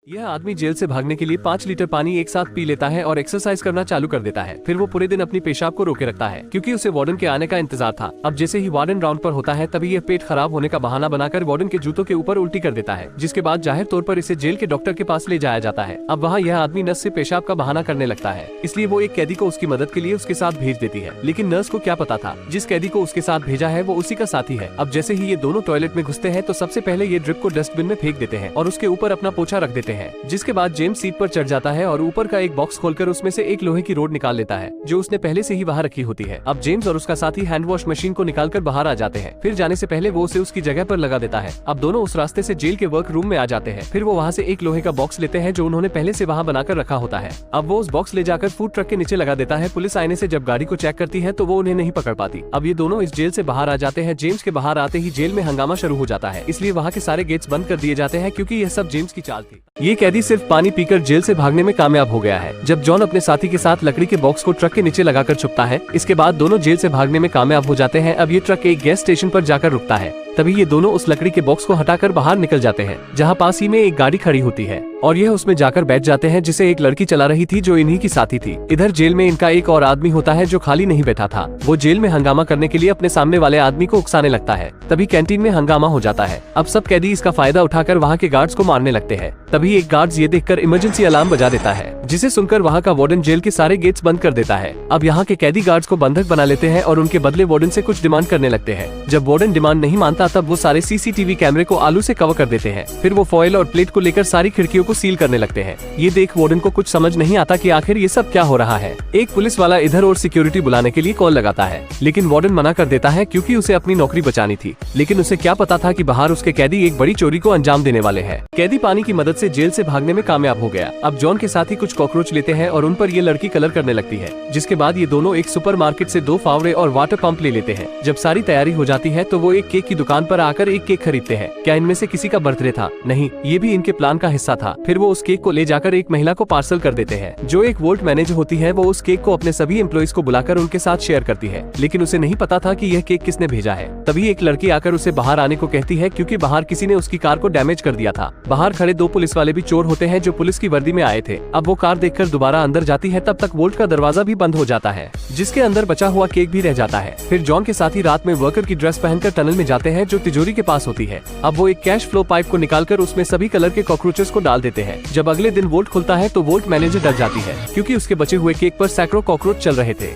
यह आदमी जेल से भागने के लिए 5 लीटर पानी एक साथ पी लेता है और एक्सरसाइज करना चालू कर देता है। फिर वो पूरे दिन अपनी पेशाब को रोके रखता है क्योंकि उसे वार्डन के आने का इंतजार था। अब जैसे ही वार्डन राउंड पर होता है तभी यह पेट खराब होने का बहाना बनाकर वार्डन के जूतों के ऊपर उल्टी कर देता है, जिसके बाद जाहिर तौर पर इसे जेल के डॉक्टर के पास ले जाया जाता है। अब वहाँ यह आदमी नर्स से पेशाब का बहाना करने लगता है, इसलिए वो एक कैदी को उसकी मदद के लिए उसके साथ भेज देती है। लेकिन नर्स को क्या पता था जिस कैदी को उसके साथ भेजा है वो उसी का साथी है। अब जैसे ही ये दोनों टॉयलेट में घुसते हैं तो सबसे पहले ये ड्रिप को डस्टबिन में फेंक देते हैं और उसके ऊपर अपना पोछा रख देते हैं, जिसके बाद जेम्स सीट पर चढ़ जाता है और ऊपर का एक बॉक्स खोलकर उसमें से एक लोहे की रोड निकाल लेता है जो उसने पहले से ही वहाँ रखी होती है। अब जेम्स और उसका साथी हैंड वॉश मशीन को निकालकर बाहर आ जाते हैं। फिर जाने से पहले वो उसे उसकी जगह पर लगा देता है। अब दोनों उस रास्ते से जेल के वर्क रूम में आ जाते हैं। फिर वो वहाँ से एक लोहे का बॉक्स लेते हैं जो उन्होंने पहले से वहाँ बनाकर रखा होता है। अब वो उस बॉक्स ले जाकर फूड ट्रक के नीचे लगा देता है। पुलिस आने से जब गाड़ी को चेक करती है तो वो उन्हें नहीं पकड़ पाती। अब ये दोनों इस जेल से बाहर आ जाते हैं। जेम्स के बाहर आते ही जेल में हंगामा शुरू हो जाता है, इसलिए वहाँ के सारे गेट्स बंद कर दिए जाते हैं क्योंकि यह सब जेम्स की चाल थी। ये कैदी सिर्फ पानी पीकर जेल से भागने में कामयाब हो गया है। जब जॉन अपने साथी के साथ लकड़ी के बॉक्स को ट्रक के नीचे लगाकर छुपता है, इसके बाद दोनों जेल से भागने में कामयाब हो जाते हैं। अब ये ट्रक एक गैस स्टेशन पर जाकर रुकता है। तभी ये दोनों उस लकड़ी के बॉक्स को हटाकर बाहर निकल जाते हैं, जहाँ पास ही में एक गाड़ी खड़ी होती है और यह उसमें जाकर बैठ जाते हैं, जिसे एक लड़की चला रही थी जो इन्हीं की साथी थी। इधर जेल में इनका एक और आदमी होता है जो खाली नहीं बैठा था। वो जेल में हंगामा करने के लिए अपने सामने वाले आदमी को उकसाने लगता है। तभी कैंटीन में हंगामा हो जाता है। अब सब कैदी इसका फायदा उठाकर वहाँ के गार्ड्स को मारने लगते हैं। तभी एक गार्ड्स ये देखकर इमरजेंसी अलार्म बजा देता है, जिसे सुनकर वहाँ का वार्डन जेल के सारे गेट्स बंद कर देता है। अब यहाँ के कैदी गार्ड्स को बंधक बना लेते हैं और उनके बदले वार्डन से कुछ डिमांड करने लगते हैं। जब वार्डन डिमांड नहीं मानता तब वो सारे सीसीटीवी कैमरे को आलू से कवर कर देते हैं। फिर वो फॉइल और प्लेट को लेकर सारी खिड़कियों को सील करने लगते हैं। ये देख वार्डन को कुछ समझ नहीं आता कि आखिर ये सब क्या हो रहा है। एक पुलिस वाला इधर और सिक्योरिटी बुलाने के लिए कॉल लगाता है, लेकिन वार्डन मना कर देता है क्योंकि उसे अपनी नौकरी बचानी थी। लेकिन उसे क्या पता था कि बाहर उसके कैदी एक बड़ी चोरी को अंजाम देने वाले हैं। कैदी पानी की मदद से जेल से भागने में कामयाब हो गया। अब जॉन के साथ ही कुछ कॉकरोच लेते हैं और उन पर ये लड़की कलर करने लगती है, जिसके बाद ये दोनों एक सुपरमार्केट से 2 फावड़े और वाटर पंप ले लेते हैं। जब सारी तैयारी हो जाती है तो वो एक केक की दुकान पर आकर एक केक खरीदते हैं। क्या इनमें से किसी का बर्थडे था? नहीं, ये भी इनके प्लान का हिस्सा था। फिर वो उस केक को ले जाकर एक महिला को पार्सल कर देते हैं, जो एक वोल्ट मैनेजर होती है। वो उस केक को अपने सभी एम्प्लॉइज को बुलाकर उनके साथ शेयर करती है, लेकिन उसे नहीं पता था कि यह केक किसने भेजा है। तभी एक लड़की आकर उसे बाहर आने को कहती है क्योंकि बाहर किसी ने उसकी कार को डैमेज कर दिया था। बाहर खड़े 2 पुलिस वाले भी चोर होते हैं जो पुलिस की वर्दी में आए थे। अब वो कार देखकर दोबारा अंदर जाती है, तब तक वोल्ट का दरवाजा भी बंद हो जाता है, जिसके अंदर बचा हुआ केक भी रह जाता है। फिर जॉन के साथ ही रात में वर्कर की ड्रेस पहनकर टनल में जाते हैं जो तिजोरी के पास होती है। अब वो एक कैश फ्लो पाइप को निकालकर उसमें सभी कलर के कॉकरोचेस को डाल देते हैं। जब अगले दिन वोल्ट खुलता है तो वोल्ट मैनेजर डर जाती है क्योंकि उसके बचे हुए केक पर सैकड़ों कॉकरोच चल रहे थे।